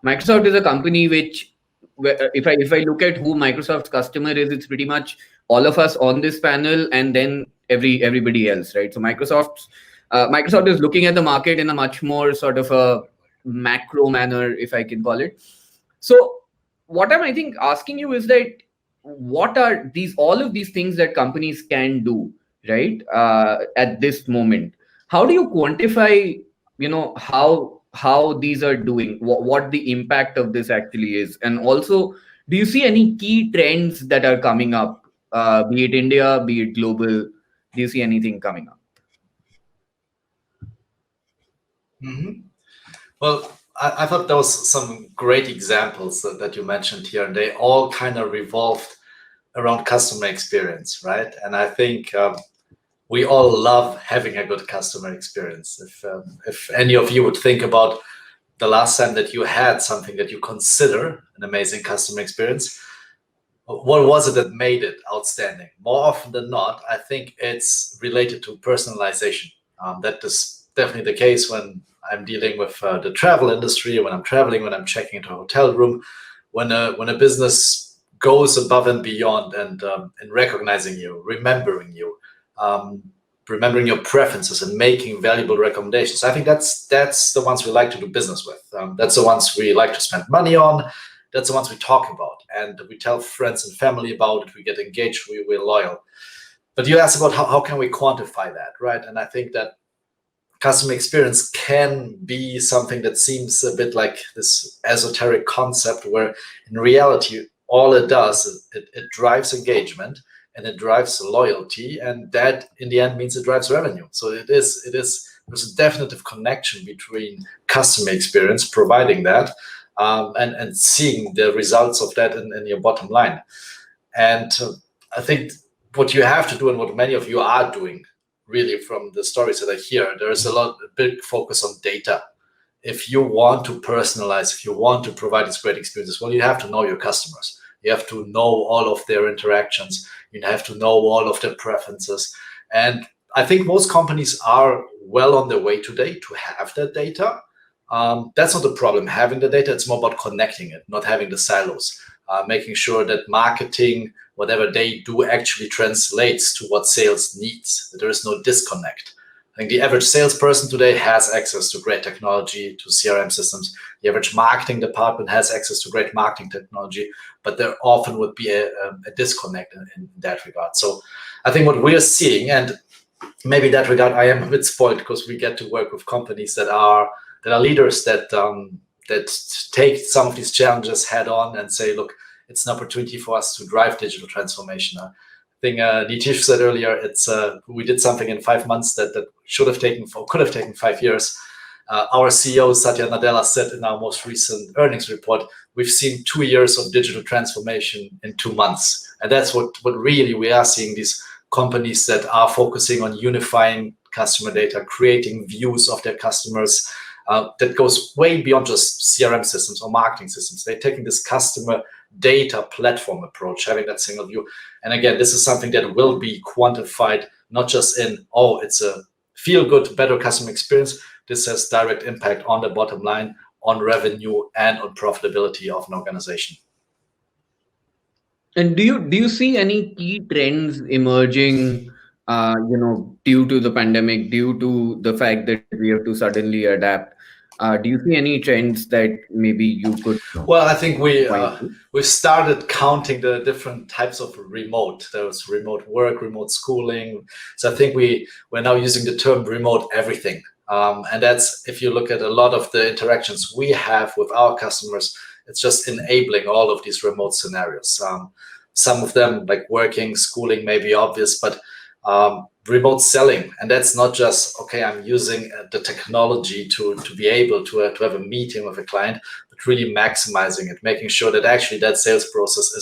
Microsoft is a company which, if I look at who Microsoft's customer is, it's pretty much all of us on this panel, and then everybody else, right? So Microsoft is looking at the market in a much more sort of a macro manner, if I can call it. So what I'm, I think, asking you is that what are all of these things that companies can do, right? At this moment, how do you quantify, how these are doing, what the impact of this actually is? And also, do you see any key trends that are coming up, be it India, be it global? Do you see anything coming up? Well, I thought there was some great examples that you mentioned here, and they all kind of revolved around customer experience, right? And I think we all love having a good customer experience. If any of you would think about the last time that you had something that you consider an amazing customer experience, what was it that made it outstanding? More often than not, I think it's related to personalization. That is definitely the case when I'm dealing with the travel industry, when I'm traveling, when I'm checking into a hotel room, when a business goes above and beyond and recognizing you, remembering you, remembering your preferences and making valuable recommendations. I think that's the ones we like to do business with. That's the ones we like to spend money on. That's the ones we talk about, and we tell friends and family about it. We get engaged, we're loyal. But you asked about how can we quantify that, right? And I think that customer experience can be something that seems a bit like this esoteric concept, where in reality, all it does is it drives engagement and it drives loyalty, and that in the end means it drives revenue. So there's a definitive connection between customer experience, providing that, and seeing the results of that in your bottom line. And I think what you have to do, and what many of you are doing, really from the stories that I hear, there's a big focus on data. If you want to personalize, if you want to provide these great experiences, well, you have to know your customers. You have to know all of their interactions. You have to know all of their preferences. And I think most companies are well on their way today to have that data. That's not the problem, having the data. It's more about connecting it, not having the silos, making sure that marketing, whatever they do, actually translates to what sales needs, that there is no disconnect. I think the average salesperson today has access to great technology, to CRM systems. The average marketing department has access to great marketing technology, but there often would be a disconnect in that regard. So I think what we're seeing, and maybe in that regard, I am a bit spoiled because we get to work with companies that are leaders that take some of these challenges head on and say, look, it's an opportunity for us to drive digital transformation. I think Nitish said earlier, we did something in 5 months that could have taken 5 years. Our CEO, Satya Nadella, said in our most recent earnings report, we've seen 2 years of digital transformation in 2 months. And that's what really we are seeing, these companies that are focusing on unifying customer data, creating views of their customers, that goes way beyond just CRM systems or marketing systems. They're taking this customer data platform approach, having that single view. And again, this is something that will be quantified, not just in, it's a feel-good, better customer experience. This has direct impact on the bottom line, on revenue, and on profitability of an organization. And do you see any key trends emerging, due to the pandemic, due to the fact that we have to suddenly adapt? Do you see any trends that maybe you could? Well, I think we started counting the different types of remote. There was remote work, remote schooling. So I think we're now using the term remote everything. And that's, if you look at a lot of the interactions we have with our customers, it's just enabling all of these remote scenarios. Some of them, like working, schooling, may be obvious, but remote selling, and that's not just, okay, I'm using the technology to be able to have a meeting with a client, but really maximizing it, making sure that actually that sales process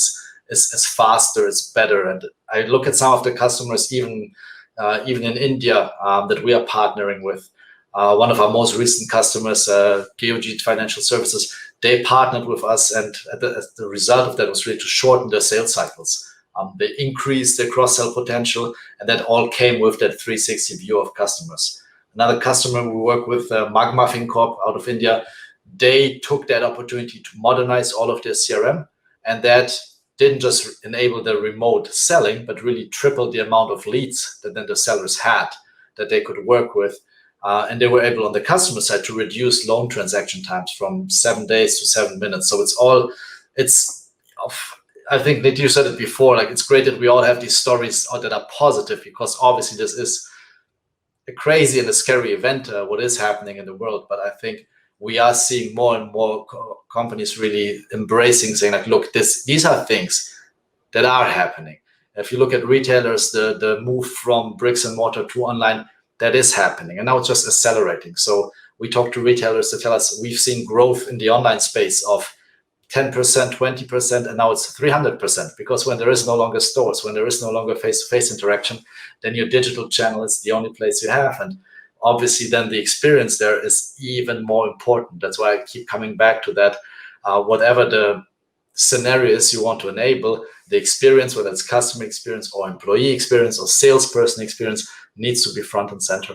is faster, it's better. And I look at some of the customers, even in India, that we are partnering with. One of our most recent customers, GeoG Financial Services, they partnered with us, and the result of that was really to shorten their sales cycles. They increased their cross-sell potential, and that all came with that 360 view of customers. Another customer we work with, Magma FinCorp out of India, they took that opportunity to modernize all of their CRM, and that didn't just enable the remote selling, but really tripled the amount of leads that then the sellers had that they could work with. And they were able on the customer side to reduce loan transaction times from 7 days to 7 minutes. So I think that you said it before, like it's great that we all have these stories that are positive, because obviously this is a crazy and a scary event, what is happening in the world. But I think we are seeing more and more companies really embracing, saying like, look, these are things that are happening. If you look at retailers, the move from bricks and mortar to online, that is happening, and now it's just accelerating. So we talk to retailers to tell us we've seen growth in the online space of 10%, 20%, and now it's 300%, because when there is no longer stores, when there is no longer face-to-face interaction, then your digital channel is the only place you have. And obviously then the experience there is even more important. That's why I keep coming back to that. Whatever the scenario is you want to enable, the experience, whether it's customer experience or employee experience or salesperson experience, needs to be front and center.